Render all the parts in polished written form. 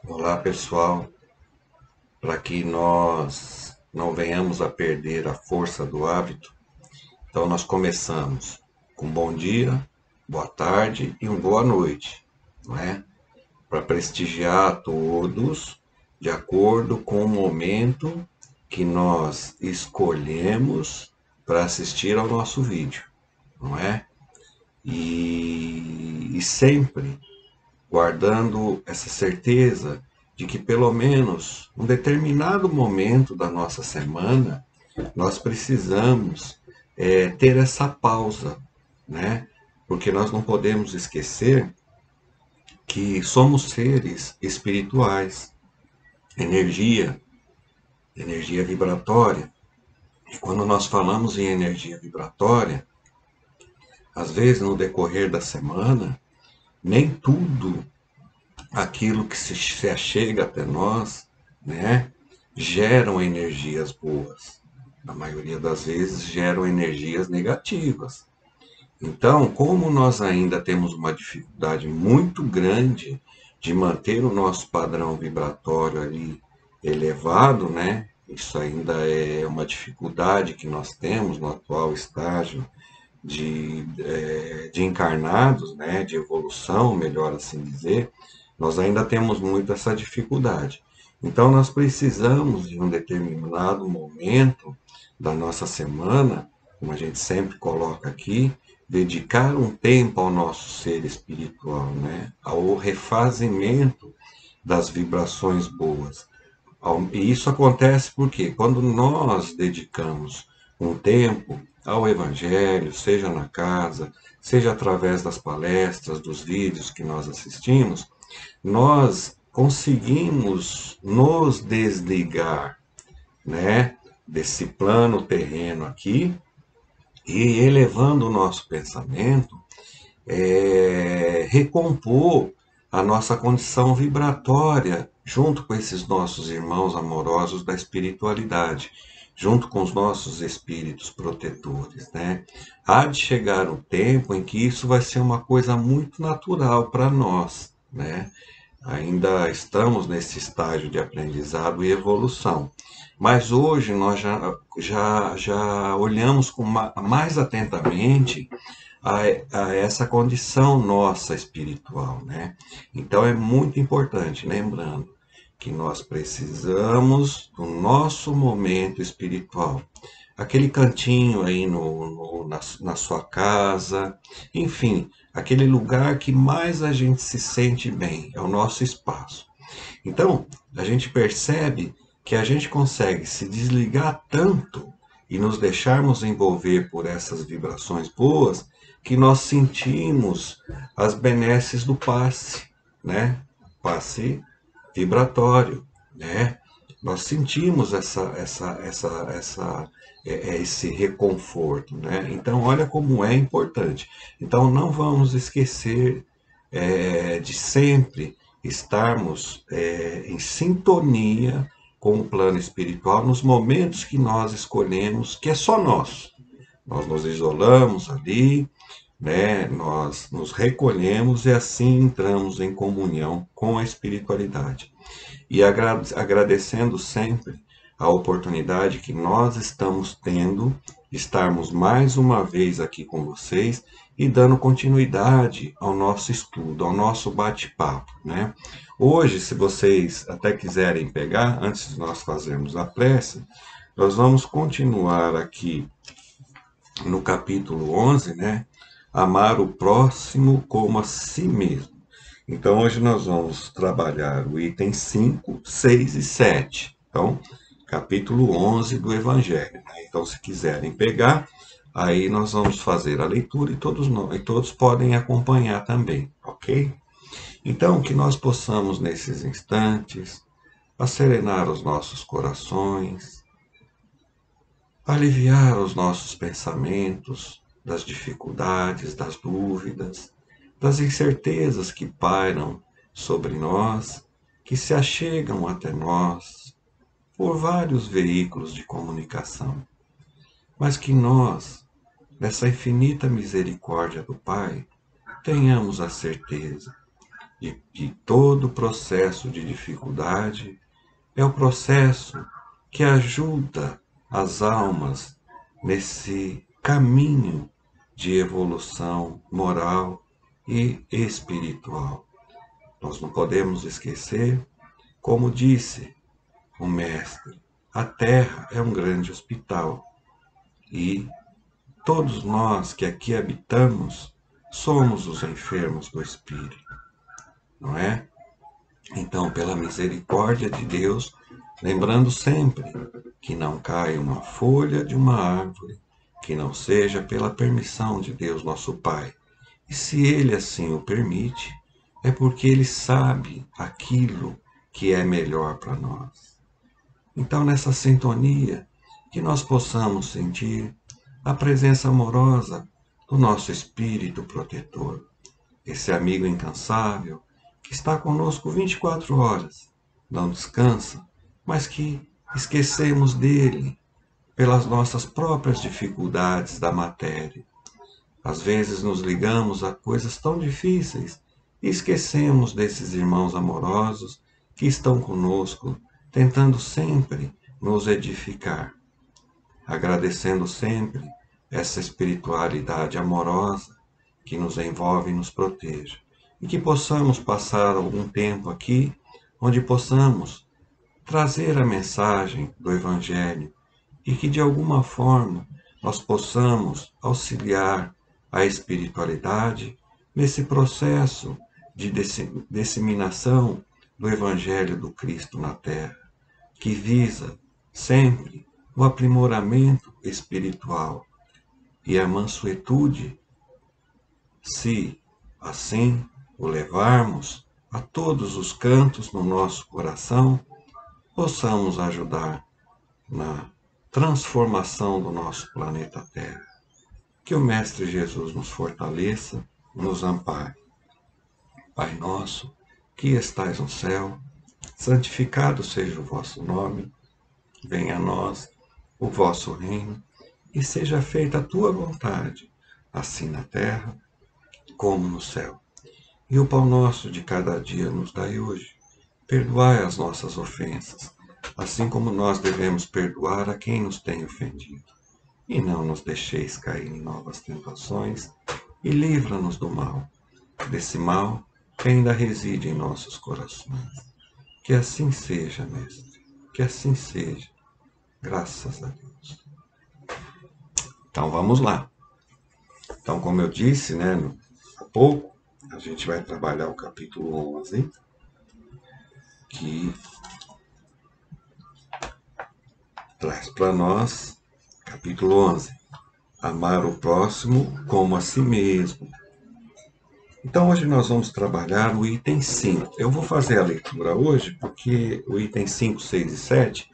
Olá, pessoal. Para que nós não venhamos a perder a força do hábito, então nós começamos com bom dia, boa tarde e boa noite, não é? Para prestigiar a todos de acordo com o momento que nós escolhemos para assistir ao nosso vídeo, não é? E sempre guardando essa certeza de que pelo menos um determinado momento da nossa semana nós precisamos ter essa pausa, né? Porque nós não podemos esquecer que somos seres espirituais, energia, energia vibratória. E quando nós falamos em energia vibratória, às vezes no decorrer da semana, nem tudo aquilo que se achega até nós, né, geram energias boas. Na maioria das vezes geram energias negativas. Então, como nós ainda temos uma dificuldade muito grande de manter o nosso padrão vibratório ali elevado, né? Isso ainda é uma dificuldade que nós temos no atual estágio de encarnados, né, de evolução, melhor assim dizer, nós ainda temos muito essa dificuldade. Então, nós precisamos, de um determinado momento da nossa semana, como a gente sempre coloca aqui, dedicar um tempo ao nosso ser espiritual, né, ao refazimento das vibrações boas. E isso acontece porque quando nós dedicamos um tempo ao Evangelho, seja na casa, seja através das palestras, dos vídeos que nós assistimos, nós conseguimos nos desligar, né, desse plano terreno aqui e elevando o nosso pensamento, recompor a nossa condição vibratória junto com esses nossos irmãos amorosos da espiritualidade, junto com os nossos espíritos protetores, né? Há de chegar um tempo em que isso vai ser uma coisa muito natural para nós, né? Ainda estamos nesse estágio de aprendizado e evolução. Mas hoje nós já olhamos com mais atentamente a, a essa condição nossa espiritual, né? Então é muito importante, lembrando que nós precisamos do nosso momento espiritual. Aquele cantinho aí na sua casa, enfim, aquele lugar que mais a gente se sente bem, é o nosso espaço. Então, a gente percebe que a gente consegue se desligar tanto e nos deixarmos envolver por essas vibrações boas que nós sentimos as benesses do passe, né? Passe vibratório, né? Nós sentimos esse reconforto, né? Então, olha como é importante. Então, não vamos esquecer de sempre estarmos em sintonia com o plano espiritual nos momentos que nós escolhemos, que é só nosso. Nós nos isolamos ali, né? Nós nos recolhemos e assim entramos em comunhão com a espiritualidade. E agradecendo sempre a oportunidade que nós estamos tendo de estarmos mais uma vez aqui com vocês e dando continuidade ao nosso estudo, ao nosso bate-papo, né? Hoje, se vocês até quiserem pegar, antes de nós fazermos a prece, nós vamos continuar aqui no capítulo 11, né? Amar o próximo como a si mesmo. Então, hoje nós vamos trabalhar o item 5, 6 e 7. Então, capítulo 11 do Evangelho, né? Então, se quiserem pegar, aí nós vamos fazer a leitura e todos podem acompanhar também, ok? Então, que nós possamos, nesses instantes, acerenar os nossos corações, aliviar os nossos pensamentos das dificuldades, das dúvidas, das incertezas que pairam sobre nós, que se achegam até nós por vários veículos de comunicação, mas que nós, nessa infinita misericórdia do Pai, tenhamos a certeza de todo processo de dificuldade é o processo que ajuda as almas nesse caminho de evolução moral e espiritual. Nós não podemos esquecer, como disse o mestre, a Terra é um grande hospital e todos nós que aqui habitamos somos os enfermos do espírito, não é? Então, pela misericórdia de Deus, lembrando sempre que não cai uma folha de uma árvore que não seja pela permissão de Deus nosso Pai. E se Ele assim o permite, é porque Ele sabe aquilo que é melhor para nós. Então, nessa sintonia, que nós possamos sentir a presença amorosa do nosso Espírito protetor, esse amigo incansável que está conosco 24 horas, não descansa, mas que esquecemos dele pelas nossas próprias dificuldades da matéria. Às vezes nos ligamos a coisas tão difíceis e esquecemos desses irmãos amorosos que estão conosco, tentando sempre nos edificar, agradecendo sempre essa espiritualidade amorosa que nos envolve e nos protege. E que possamos passar algum tempo aqui, onde possamos trazer a mensagem do Evangelho e que de alguma forma nós possamos auxiliar a espiritualidade nesse processo de disseminação do Evangelho do Cristo na Terra, que visa sempre o aprimoramento espiritual e a mansuetude, se assim o levarmos a todos os cantos no nosso coração, possamos ajudar na transformação do nosso planeta Terra. Que o Mestre Jesus nos fortaleça, nos ampare. Pai nosso, que estais no céu, santificado seja o vosso nome, venha a nós o vosso reino, e seja feita a tua vontade, assim na terra como no céu. E o pão nosso de cada dia nos dai hoje. Perdoai as nossas ofensas, assim como nós devemos perdoar a quem nos tem ofendido. E não nos deixeis cair em novas tentações, e livra-nos do mal, desse mal que ainda reside em nossos corações. Que assim seja, Mestre, que assim seja, graças a Deus. Então vamos lá. Então, como eu disse, há pouco, a gente vai trabalhar o capítulo 11, que traz para nós, capítulo 11, amar o próximo como a si mesmo. Então, hoje nós vamos trabalhar o item 5. Eu vou fazer a leitura hoje, porque o item 5, 6 e 7,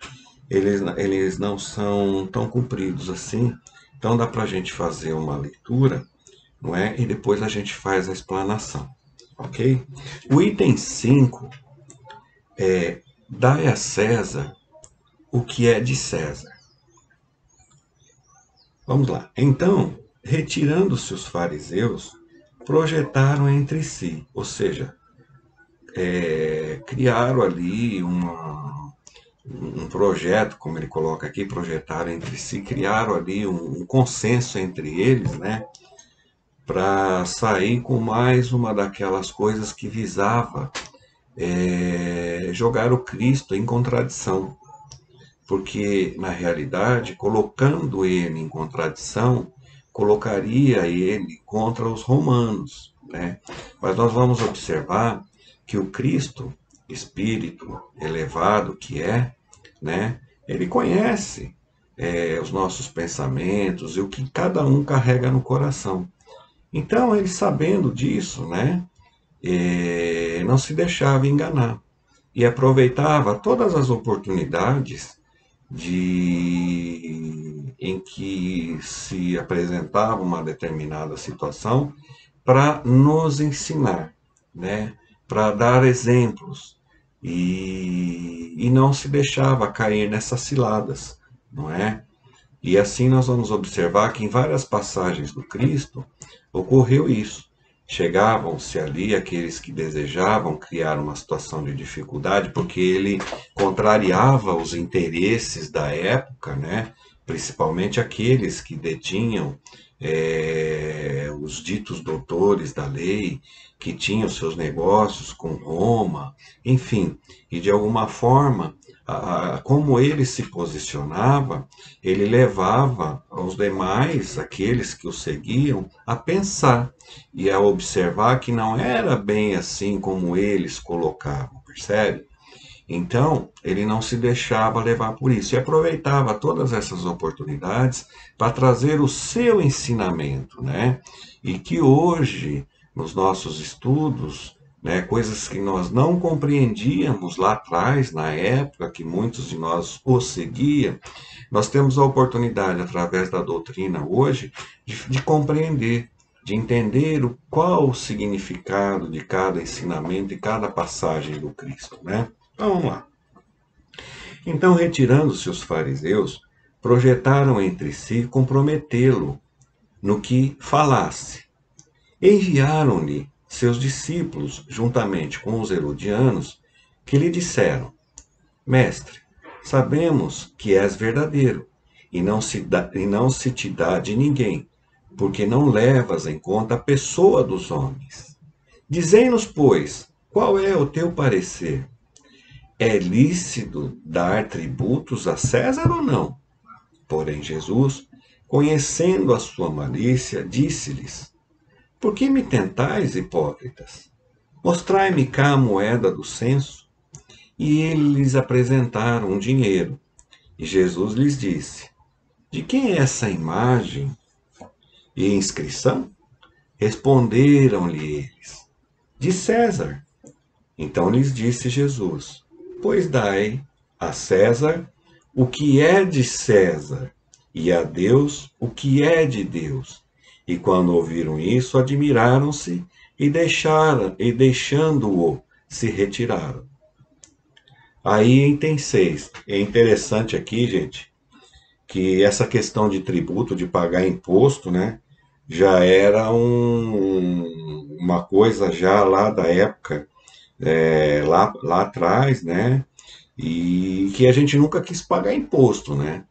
eles não são tão compridos assim. Então, dá para a gente fazer uma leitura, não é? E depois a gente faz a explanação, ok? O item 5 é: dai a César o que é de César. Vamos lá. Então, retirando-se os fariseus, projetaram entre si, ou seja, criaram ali um projeto, como ele coloca aqui, projetaram entre si, criaram ali um consenso entre eles, né, para sair com mais uma daquelas coisas que visava jogar o Cristo em contradição. Porque, na realidade, colocando ele em contradição, colocaria ele contra os romanos, né? Mas nós vamos observar que o Cristo, Espírito elevado que é, né? Ele conhece os nossos pensamentos e o que cada um carrega no coração. Então, ele sabendo disso, né? Não se deixava enganar e aproveitava todas as oportunidades em que se apresentava uma determinada situação para nos ensinar, né? Para dar exemplos e não se deixava cair nessas ciladas, não é? E assim nós vamos observar que em várias passagens do Cristo ocorreu isso. chegavam-se ali aqueles que desejavam criar uma situação de dificuldade, porque ele contrariava os interesses da época, né? Principalmente aqueles que detinham os ditos doutores da lei, que tinham seus negócios com Roma, enfim, e de alguma forma, como ele se posicionava, ele levava os demais, aqueles que o seguiam, a pensar e a observar que não era bem assim como eles colocavam, percebe? Então, ele não se deixava levar por isso e aproveitava todas essas oportunidades para trazer o seu ensinamento, né? E que hoje, nos nossos estudos, né, coisas que nós não compreendíamos lá atrás, na época que muitos de nós o seguiam, nós temos a oportunidade, através da doutrina hoje, de compreender, de entender qual o significado de cada ensinamento e cada passagem do Cristo, né? Então, vamos lá. Então, retirando-se os fariseus, projetaram entre si comprometê-lo no que falasse. Enviaram-lhe seus discípulos, juntamente com os herodianos, que lhe disseram: Mestre, sabemos que és verdadeiro, e não se te dá de ninguém, porque não levas em conta a pessoa dos homens. Dizei-nos, pois, qual é o teu parecer? É lícito dar tributos a César ou não? Porém, Jesus, conhecendo a sua malícia, disse-lhes: Por que me tentais, hipócritas? Mostrai-me cá a moeda do censo. E eles lhes apresentaram um dinheiro. E Jesus lhes disse: De quem é essa imagem e inscrição? Responderam-lhe eles: De César. Então lhes disse Jesus: Pois dai a César o que é de César, e a Deus o que é de Deus. E quando ouviram isso, admiraram-se e deixando-o, se retiraram. Aí item 6. É interessante aqui, gente, que essa questão de tributo, de pagar imposto, né, já era uma coisa já lá da época, lá atrás, né, e que a gente nunca quis pagar imposto, né?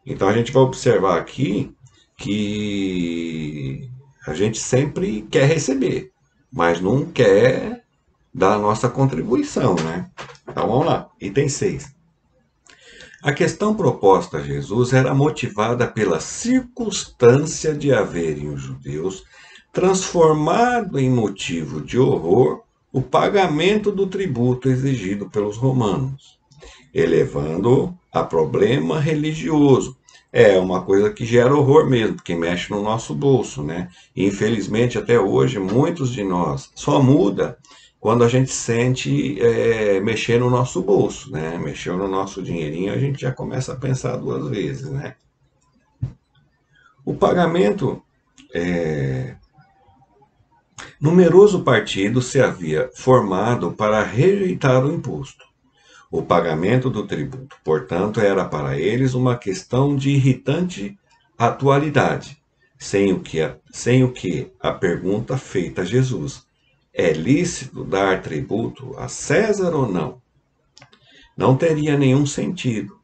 Então a gente vai observar aqui que a gente sempre quer receber, mas não quer dar a nossa contribuição, né? Então vamos lá, item 6. A questão proposta a Jesus era motivada pela circunstância de haverem os judeus transformado em motivo de horror o pagamento do tributo exigido pelos romanos, elevando-o a problema religioso. É uma coisa que gera horror mesmo, porque mexe no nosso bolso, né? E, infelizmente, até hoje, muitos de nós só muda quando a gente sente mexer no nosso bolso, né? Mexer no nosso dinheirinho, a gente já começa a pensar duas vezes, né? O pagamento, numeroso partido se havia formado para rejeitar o imposto. O pagamento do tributo, portanto, era para eles uma questão de irritante atualidade, sem o que a pergunta feita a Jesus: é lícito dar tributo a César ou não? Não teria nenhum sentido.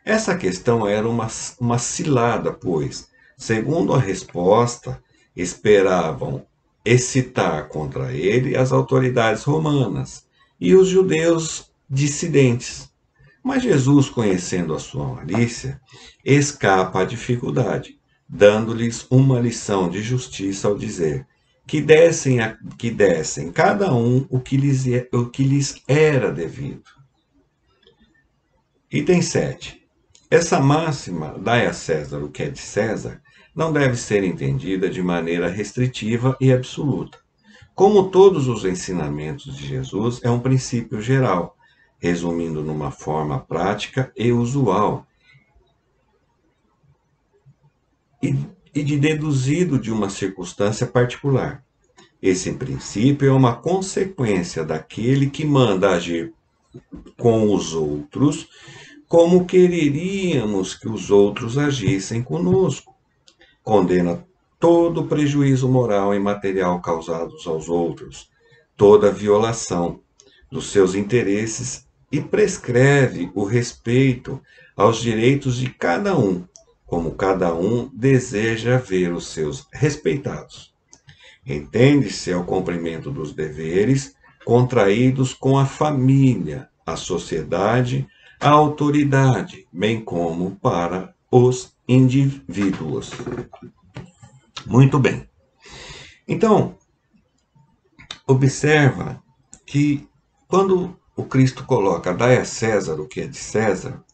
Essa questão era uma cilada, pois, segundo a resposta, esperavam excitar contra ele as autoridades romanas e os judeus dissidentes. Mas Jesus, conhecendo a sua malícia, escapa à dificuldade, dando-lhes uma lição de justiça ao dizer que dessem cada um o que lhes era devido. Item 7. Essa máxima, dai a César o que é de César, não deve ser entendida de maneira restritiva e absoluta. Como todos os ensinamentos de Jesus, é um princípio geral, resumindo numa forma prática e usual, e de deduzido de uma circunstância particular. Esse princípio é uma consequência daquele que manda agir com os outros como quereríamos que os outros agissem conosco. Condena todo prejuízo moral e material causados aos outros, toda violação dos seus interesses e prescreve o respeito aos direitos de cada um, como cada um deseja ver os seus respeitados. Entende-se ao cumprimento dos deveres contraídos com a família, a sociedade, a autoridade, bem como para os indivíduos. Muito bem. Então, observa que quando o Cristo coloca dai a César o que é de César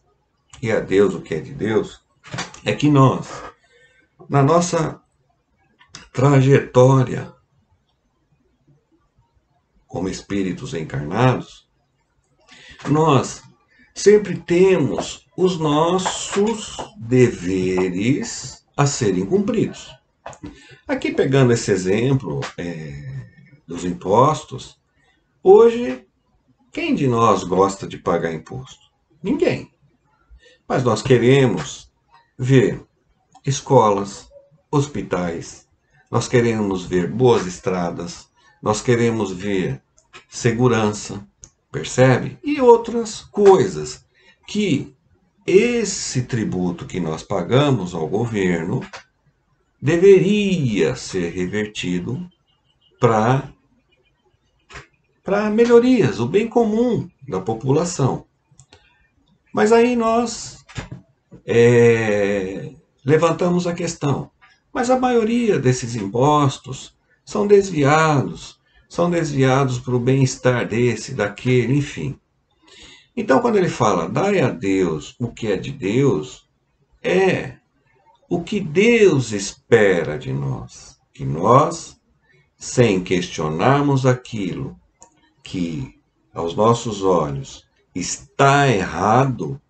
e a Deus o que é de Deus, é que nós, na nossa trajetória como espíritos encarnados, nós sempre temos os nossos deveres a serem cumpridos. Aqui pegando esse exemplo dos impostos, hoje quem de nós gosta de pagar imposto? Ninguém. Mas nós queremos ver escolas, hospitais, nós queremos ver boas estradas, nós queremos ver segurança, percebe? E outras coisas que esse tributo que nós pagamos ao governo deveria ser revertido para melhorias, o bem comum da população. Mas aí nós levantamos a questão. Mas a maioria desses impostos são desviados para o bem-estar desse, daquele, enfim. Então, quando ele fala, dai a Deus o que é de Deus, é o que Deus espera de nós. Que nós, sem questionarmos aquilo que aos nossos olhos está errado,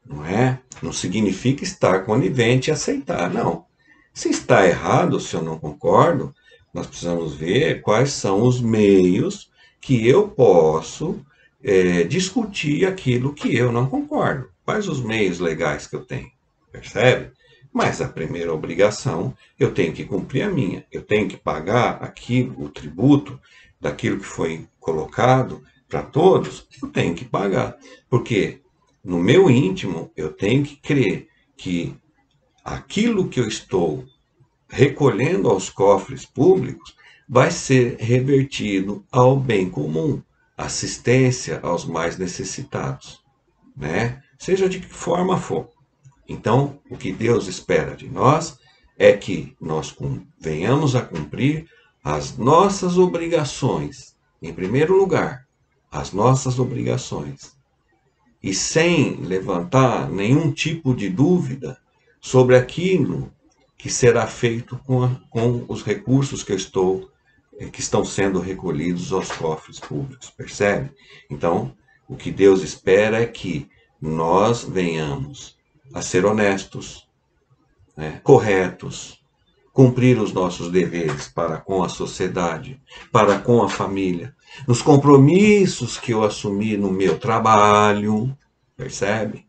não é? Não significa estar conivente e aceitar, não. Se está errado, se eu não concordo, nós precisamos ver quais são os meios que eu posso discutir aquilo que eu não concordo. Quais os meios legais que eu tenho, percebe? Mas a primeira obrigação, eu tenho que cumprir a minha. Eu tenho que pagar aquilo, o tributo daquilo que foi colocado para todos, eu tenho que pagar. Porque no meu íntimo, eu tenho que crer que aquilo que eu estou recolhendo aos cofres públicos vai ser revertido ao bem comum, assistência aos mais necessitados, né? Seja de que forma for. Então, o que Deus espera de nós é que nós venhamos a cumprir as nossas obrigações. Em primeiro lugar, as nossas obrigações. E sem levantar nenhum tipo de dúvida sobre aquilo que será feito com os recursos que estão sendo recolhidos aos cofres públicos, percebe? Então, o que Deus espera é que nós venhamos a ser honestos, né, corretos, cumprir os nossos deveres para com a sociedade, para com a família, nos compromissos que eu assumi no meu trabalho, percebe?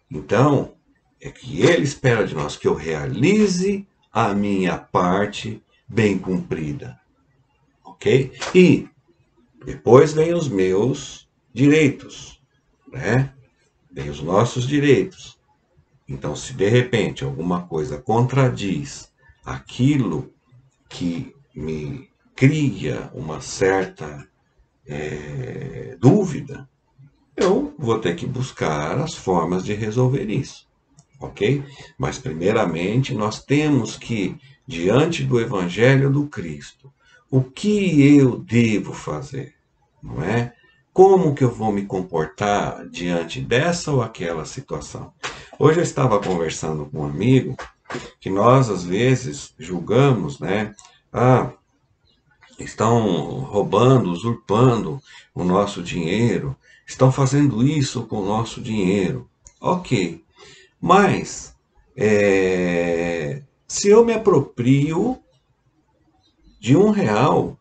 Então, é que Ele espera de nós que eu realize a minha parte bem cumprida, ok? E depois vem os meus direitos, né? Vem os nossos direitos. Então, se de repente alguma coisa contradiz aquilo que me cria uma certa dúvida, eu vou ter que buscar as formas de resolver isso, ok? Mas, primeiramente, nós temos que, diante do Evangelho do Cristo, o que eu devo fazer, não é? Como que eu vou me comportar diante dessa ou aquela situação? Hoje eu estava conversando com um amigo que nós, às vezes, julgamos, né? Estão roubando, usurpando o nosso dinheiro, estão fazendo isso com o nosso dinheiro. Ok, mas se eu me aproprio de R$ 1,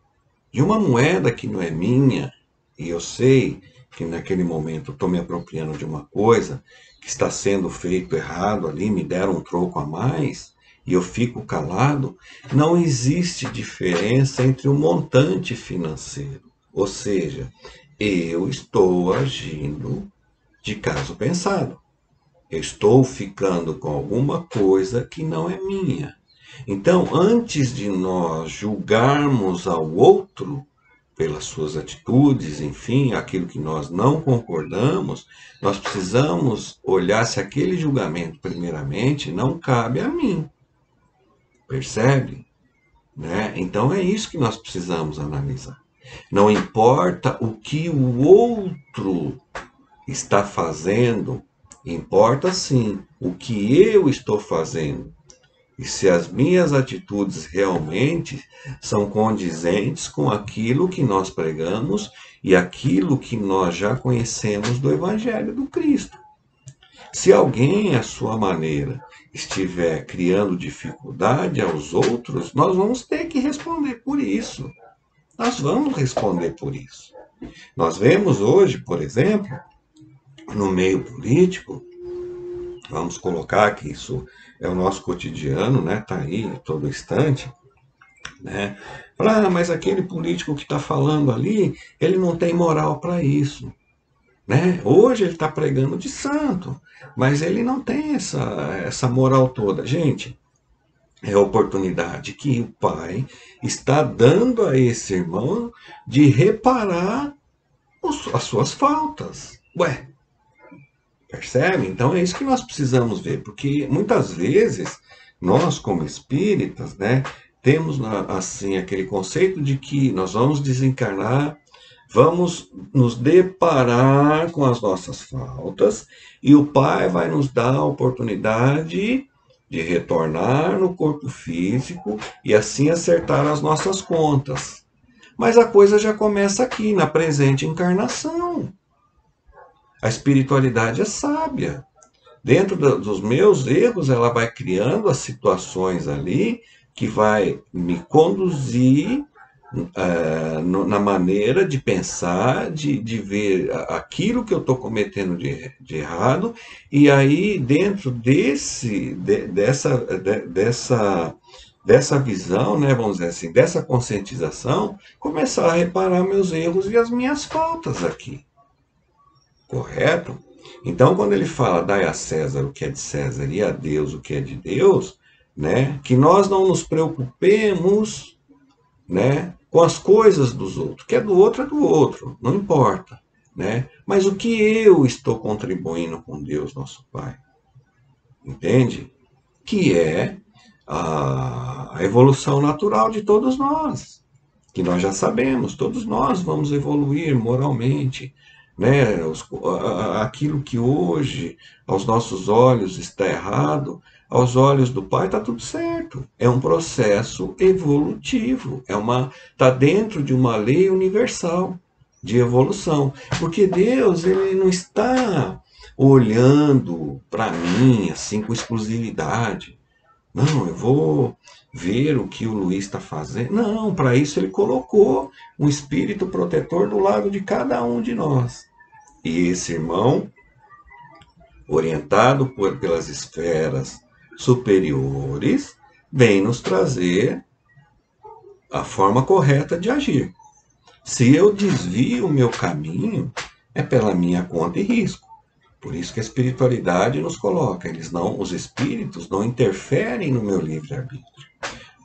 de uma moeda que não é minha, e eu sei que naquele momento estou me apropriando de uma coisa que está sendo feito errado ali, me deram um troco a mais, e eu fico calado, não existe diferença entre o montante financeiro. Ou seja, eu estou agindo de caso pensado. Eu estou ficando com alguma coisa que não é minha. Então, antes de nós julgarmos ao outro pelas suas atitudes, enfim, aquilo que nós não concordamos, nós precisamos olhar se aquele julgamento, primeiramente, não cabe a mim. Percebe? Né? Então, é isso que nós precisamos analisar. Não importa o que o outro está fazendo, importa sim o que eu estou fazendo. E se as minhas atitudes realmente são condizentes com aquilo que nós pregamos e aquilo que nós já conhecemos do Evangelho do Cristo. Se alguém, à sua maneira, estiver criando dificuldade aos outros, nós vamos ter que responder por isso. Nós vamos responder por isso. Nós vemos hoje, por exemplo, no meio político, vamos colocar que isso é o nosso cotidiano, né? Tá aí todo instante, né? Mas aquele político que está falando ali, ele não tem moral para isso, né? Hoje ele está pregando de santo, mas ele não tem essa moral toda. Gente, é a oportunidade que o pai está dando a esse irmão de reparar as suas faltas. Ué, percebe? Então é isso que nós precisamos ver, porque muitas vezes nós, como espíritas, né, temos assim aquele conceito de que nós vamos desencarnar, vamos nos deparar com as nossas faltas e o Pai vai nos dar a oportunidade de retornar no corpo físico e assim acertar as nossas contas. Mas a coisa já começa aqui, na presente encarnação. A espiritualidade é sábia. Dentro dos meus erros, ela vai criando as situações ali que vai me conduzir na maneira de pensar, de ver aquilo que eu estou cometendo de errado, e aí dentro dessa visão, né, vamos dizer assim, dessa conscientização, começar a reparar meus erros e as minhas faltas aqui. Correto? Então, quando ele fala, dai a César o que é de César e a Deus o que é de Deus, né, que nós não nos preocupemos, né, com as coisas dos outros, que é do outro, não importa, né? Mas o que eu estou contribuindo com Deus, nosso Pai, entende? Que é a evolução natural de todos nós, que nós já sabemos, todos nós vamos evoluir moralmente, né? Aquilo que hoje aos nossos olhos está errado, aos olhos do Pai está tudo certo. É um processo evolutivo, está dentro de uma lei universal de evolução, porque Deus ele não está olhando para mim assim com exclusividade. Não, eu vou ver o que o Luiz está fazendo. Não, para isso ele colocou um espírito protetor do lado de cada um de nós. E esse irmão, orientado pelas esferas superiores, vem nos trazer a forma correta de agir. Se eu desvio o meu caminho, é pela minha conta e risco. Por isso que a espiritualidade nos coloca, os espíritos não interferem no meu livre-arbítrio.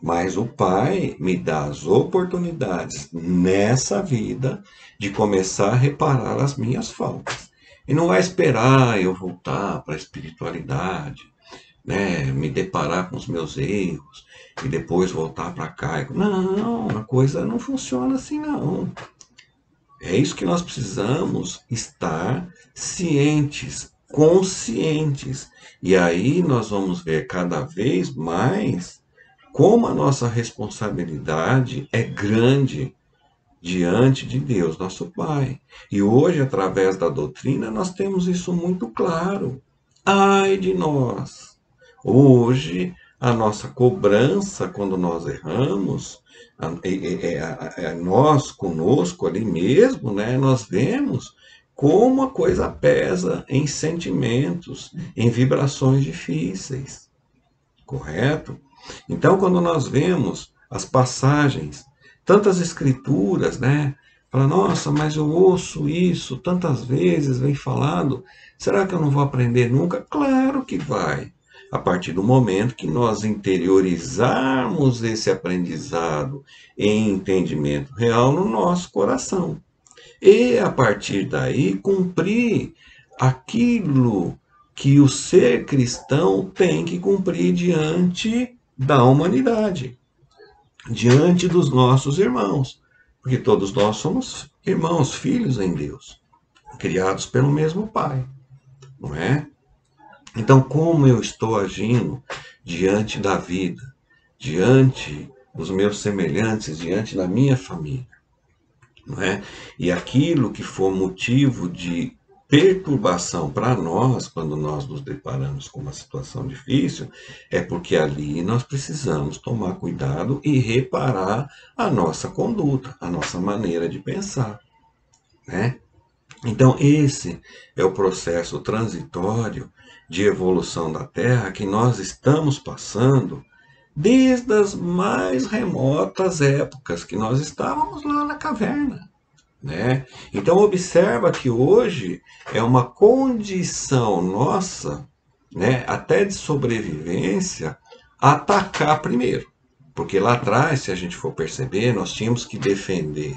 Mas o Pai me dá as oportunidades nessa vida de começar a reparar as minhas faltas. E não vai esperar eu voltar para a espiritualidade, né, me deparar com os meus erros e depois voltar para cá. Não, a coisa não funciona assim não. É isso que nós precisamos estar cientes, conscientes. E aí nós vamos ver cada vez mais como a nossa responsabilidade é grande diante de Deus, nosso Pai. E hoje, através da doutrina, nós temos isso muito claro. Ai de nós! Hoje, a nossa cobrança quando nós erramos, nós conosco ali mesmo, né, nós vemos como a coisa pesa em sentimentos, em vibrações difíceis. Correto? Então, quando nós vemos as passagens, tantas escrituras, né? Fala, nossa, mas eu ouço isso tantas vezes, vem falado, será que eu não vou aprender nunca? Claro que vai. A partir do momento que nós interiorizarmos esse aprendizado em entendimento real no nosso coração. E a partir daí cumprir aquilo que o ser cristão tem que cumprir diante da humanidade, diante dos nossos irmãos, porque todos nós somos irmãos, filhos em Deus, criados pelo mesmo Pai, não é? Então, como eu estou agindo diante da vida, diante dos meus semelhantes, diante da minha família? Não é? E aquilo que for motivo de perturbação para nós, quando nós nos deparamos com uma situação difícil, é porque ali nós precisamos tomar cuidado e reparar a nossa conduta, a nossa maneira de pensar, né? Então, esse é o processo transitório de evolução da Terra que nós estamos passando desde as mais remotas épocas que nós estávamos lá na caverna, né? Então observa que hoje é uma condição nossa, né, até de sobrevivência, atacar primeiro. Porque lá atrás, se a gente for perceber, nós tínhamos que defender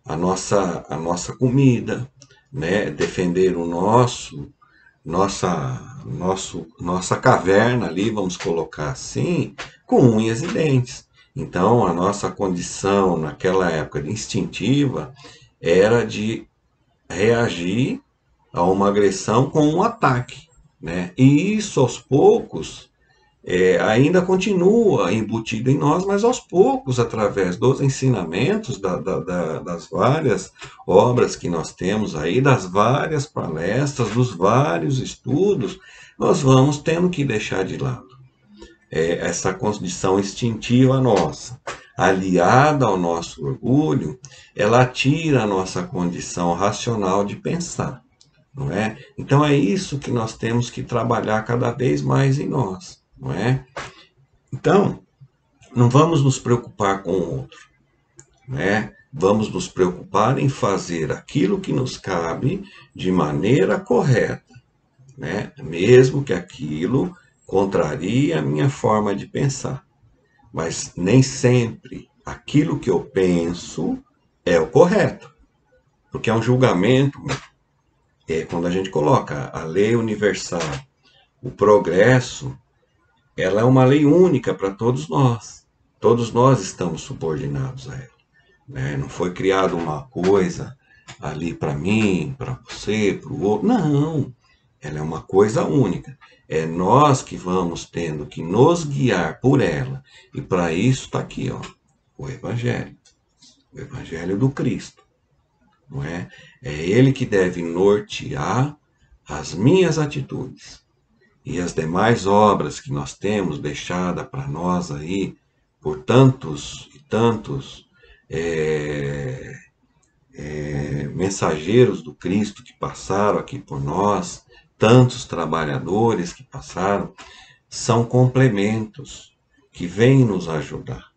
a nossa comida, né, defender o nossa caverna ali, vamos colocar assim, com unhas e dentes. Então, a nossa condição naquela época instintiva era de reagir a uma agressão com um ataque, né? E isso aos poucos ainda continua embutido em nós, mas aos poucos, através dos ensinamentos das várias obras que nós temos aí, das várias palestras, dos vários estudos, nós vamos tendo que deixar de lado essa condição instintiva nossa, aliada ao nosso orgulho, ela tira a nossa condição racional de pensar, não é? Então é isso que nós temos que trabalhar cada vez mais em nós, não é? Então, não vamos nos preocupar com o outro, né? Vamos nos preocupar em fazer aquilo que nos cabe de maneira correta, né? Mesmo que aquilo contrarie a minha forma de pensar. Mas nem sempre aquilo que eu penso é o correto. Porque é um julgamento, quando a gente coloca a lei universal, o progresso, ela é uma lei única para todos nós. Todos nós estamos subordinados a ela, né? Não foi criada uma coisa ali para mim, para você, para o outro. Não, ela é uma coisa única. É nós que vamos tendo que nos guiar por ela. E para isso está aqui, ó, o Evangelho do Cristo, não é? É ele que deve nortear as minhas atitudes. E as demais obras que nós temos deixada para nós aí, por tantos e tantos mensageiros do Cristo que passaram aqui por nós, tantos trabalhadores que passaram, são complementos que vêm nos ajudar,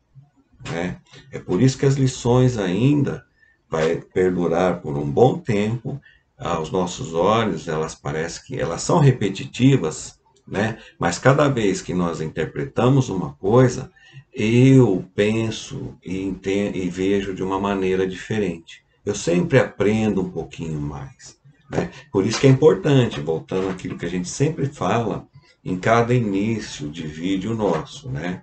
né? É por isso que as lições ainda vai perdurar por um bom tempo. Aos nossos olhos, elas parecem que elas são repetitivas, né? Mas cada vez que nós interpretamos uma coisa, eu penso e entendo, e vejo de uma maneira diferente. Eu sempre aprendo um pouquinho mais, né? Por isso que é importante, voltando àquilo que a gente sempre fala em cada início de vídeo nosso, né?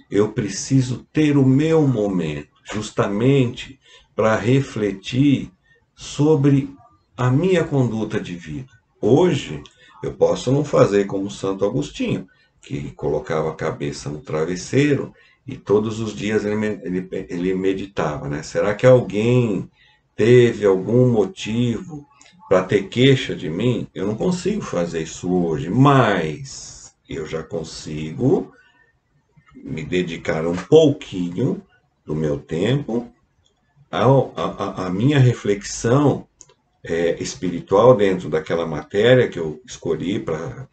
Eu preciso ter o meu momento, justamente para refletir sobre a minha conduta de vida. Hoje, eu posso não fazer como Santo Agostinho, que colocava a cabeça no travesseiro e todos os dias ele meditava, né? Será que alguém teve algum motivo para ter queixa de mim? Eu não consigo fazer isso hoje, mas eu já consigo me dedicar um pouquinho do meu tempo à minha reflexão espiritual dentro daquela matéria que eu escolhi para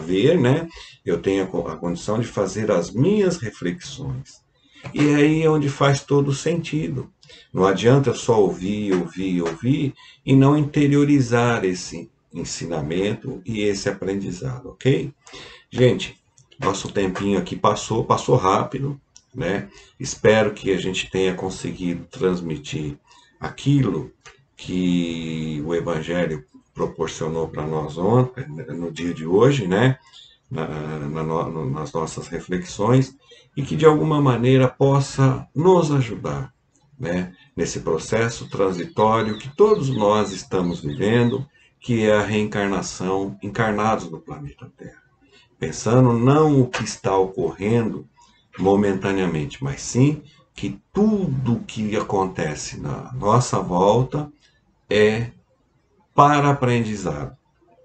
ver, né? Eu tenho a condição de fazer as minhas reflexões. E aí é onde faz todo o sentido. Não adianta eu só ouvir, ouvir, ouvir e não interiorizar esse ensinamento e esse aprendizado, ok? Gente, nosso tempinho aqui passou rápido, né? Espero que a gente tenha conseguido transmitir aquilo que o Evangelho proporcionou para nós ontem, no dia de hoje, né? Nas nossas reflexões, e que de alguma maneira possa nos ajudar, né? Nesse processo transitório que todos nós estamos vivendo, que é a reencarnação, encarnados no planeta Terra. Pensando não o que está ocorrendo momentaneamente, mas sim que tudo que acontece na nossa volta é para aprendizado,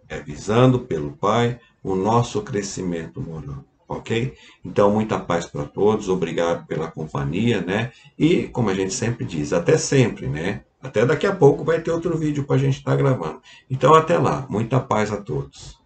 é visando pelo Pai o nosso crescimento moral, ok? Então, muita paz para todos, obrigado pela companhia, né? E, como a gente sempre diz, até sempre, né? Até daqui a pouco vai ter outro vídeo para a gente estar gravando. Então, até lá, muita paz a todos.